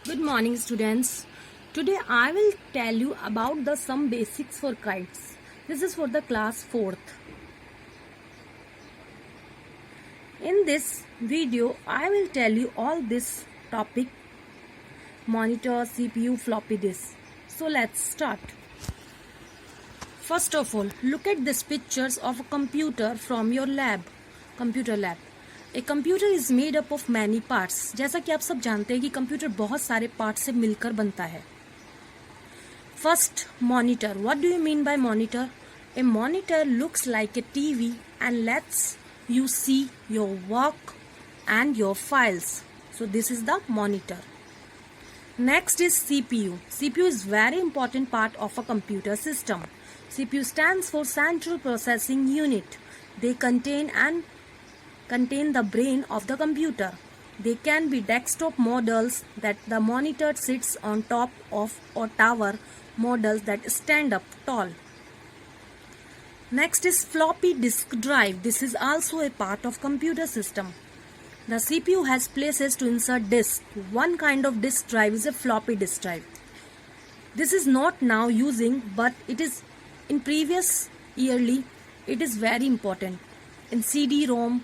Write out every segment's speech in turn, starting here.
Good morning, students. Today I will tell you about the some basics for kites. This is for the class 4th. In this video, I will tell you all this topic: monitor, CPU, floppy disk. So let's start. First of all, look at these pictures of a computer from your computer lab. A computer is made up of many parts. जैसा कि आप सब जानते हैं कि computer बहुत सारे part से मिलकर बनता है. First, monitor. What do you mean by monitor? A monitor looks like a TV and lets you see your work and your files. So this is the monitor. Next is CPU. CPU is very important part of a computer system. CPU stands for Central Processing Unit. They contain the brain of the computer. They can be desktop models that the monitor sits on top of, or tower models that stand up tall. Next is floppy disk drive. This is also a part of computer system. The CPU has places to insert disk. One kind of disk drive is a floppy disk drive. This is not now using, but it is in previous yearly. It is very important. In CD-ROM,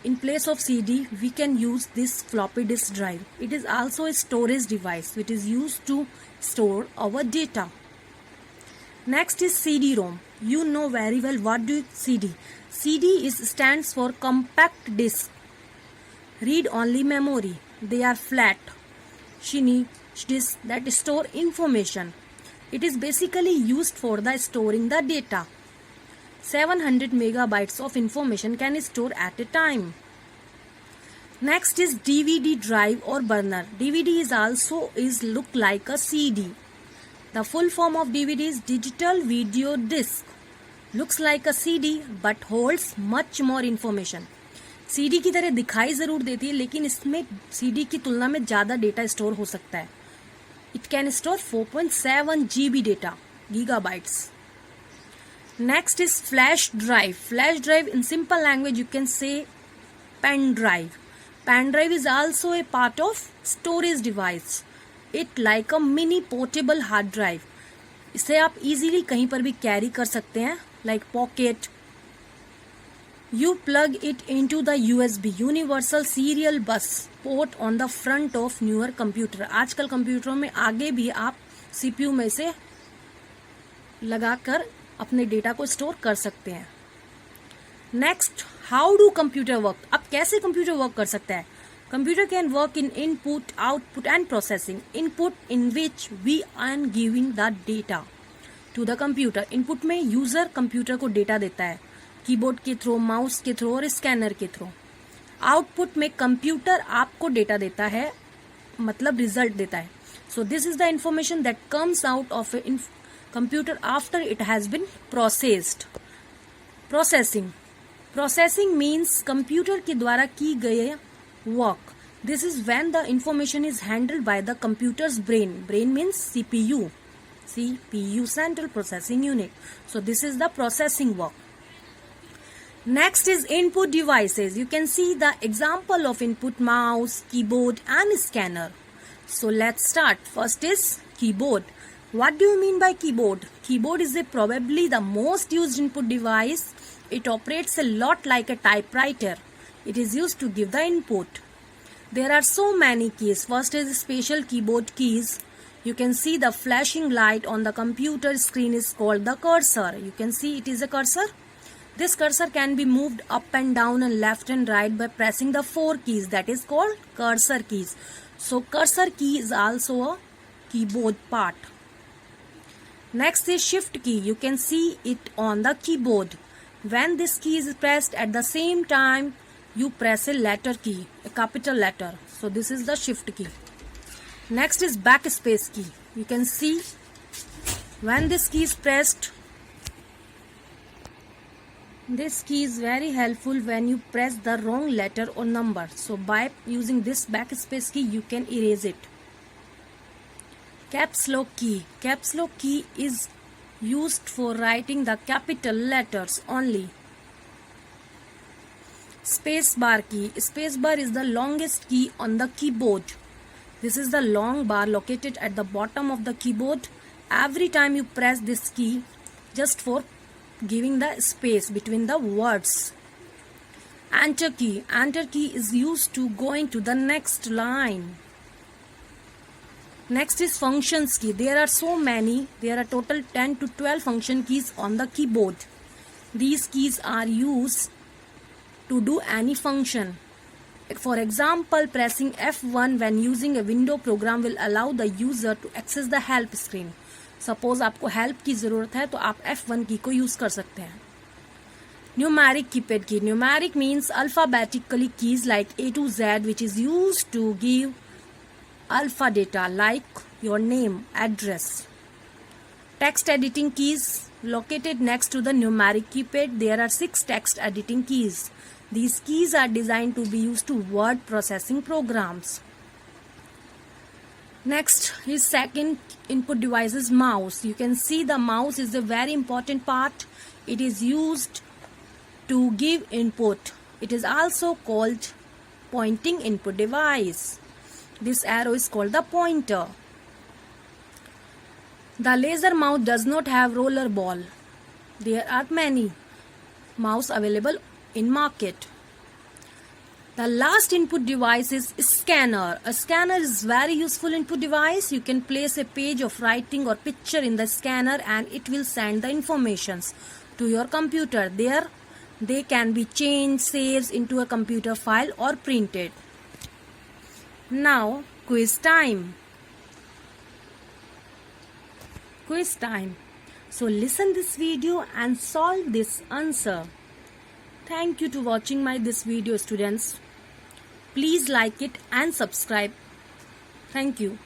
in place of CD, we can use this floppy disk drive. It is also a storage device which is used to store our data. Next is CD-ROM. You know very well what do CD. CD stands for compact disc, read-only memory. They are flat, shiny discs that store information. It is basically used for the storing the data. 700 megabytes of information can store at a time. Next is DVD drive or burner. DVD is look like a CD. The full form of DVD is digital video disc. Looks like a CD but holds much more information. CD की तरह दिखाई जरूर देती है, लेकिन इसमें CD की तुलना में ज़्यादा डेटा स्टोर हो सकता है. It can store 4.7 GB data, gigabytes. Next is flash drive. Flash drive, in simple language you can say pen drive. Pen drive is also a part of storage device. It like a mini portable hard drive. इसे आप easily कहीं पर भी carry कर सकते हैं, like pocket. You plug it into the USB, Universal Serial Bus port on the front of newer computer. आजकल कंप्यूटरों में आगे भी आप CPU में से लगाकर अपने डेटा को स्टोर कर सकते हैं. Next, how do computer work. अब कैसे कंप्यूटर वर्क कर सकता है. Computer can work in input, output and processing. Input in which we are giving the data to the computer. Input में यूजर कंप्यूटर को डेटा देता है, कीबोर्ड के थ्रू, माउस के थ्रू और स्कैनर के थ्रू. आउटपुट में कंप्यूटर आपको डेटा देता है, मतलब रिजल्ट देता है. So this is the information that comes out of A computer after it has been processed. Processing means computer के द्वारा की गई work. This is when the information is handled by the computer's brain. Brain means CPU, Central Processing Unit. So this is the processing work. Next is input devices. You can see the example of input: mouse, keyboard and scanner. So let's start. First is keyboard. What do you mean by keyboard? Keyboard is probably the most used input device. It operates a lot like a typewriter. It is used to give the input. There are so many keys. First is special keyboard keys. You can see the flashing light on the computer screen is called the cursor. You can see it is a cursor. This cursor can be moved up and down and left and right by pressing the 4 keys. That is called cursor keys. So cursor key is also a keyboard part. Next is shift key. You can see it on the keyboard. When this key is pressed at the same time, you press a letter key, a capital letter. So this is the shift key. Next is backspace key. You can see when this key is pressed, this key is very helpful when you press the wrong letter or number. So by using this backspace key, you can erase it. Caps lock key. Caps lock key is used for writing the capital letters only. Space bar key. Space bar is the longest key on the keyboard. This is the long bar located at the bottom of the keyboard. Every time you press this key, just for giving the space between the words. Enter key. Enter key is used to going to the next line. Next is functions key. There are so many. There are total 10 to 12 function keys on the keyboard. These keys are used to do any function. For example, pressing F1 when using a window program will allow the user to access the help screen. Suppose आपको help की ज़रूरत है तो आप F1 की को use कर सकते हैं. Numeric keypad key. Numeric means alphabetically keys like A to Z, which is used to give alpha data like your name, address. Text editing keys located next to the numeric keypad. There are 6 text editing keys. These keys are designed to be used to word processing programs. Next is second input device is mouse. You can see the mouse is a very important part. It is used to give input. It is also called pointing input device. This arrow is called the pointer. The laser mouse does not have roller ball. There are many mouse available in market. The last input device is scanner. A scanner is very useful input device. You can place a page of writing or picture in the scanner and it will send the informations to your computer. There they can be changed, saved into a computer file or printed. Now quiz time. Quiz time. So listen this video and solve this answer. Thank you to watching this video, students. Please like it and subscribe. Thank you.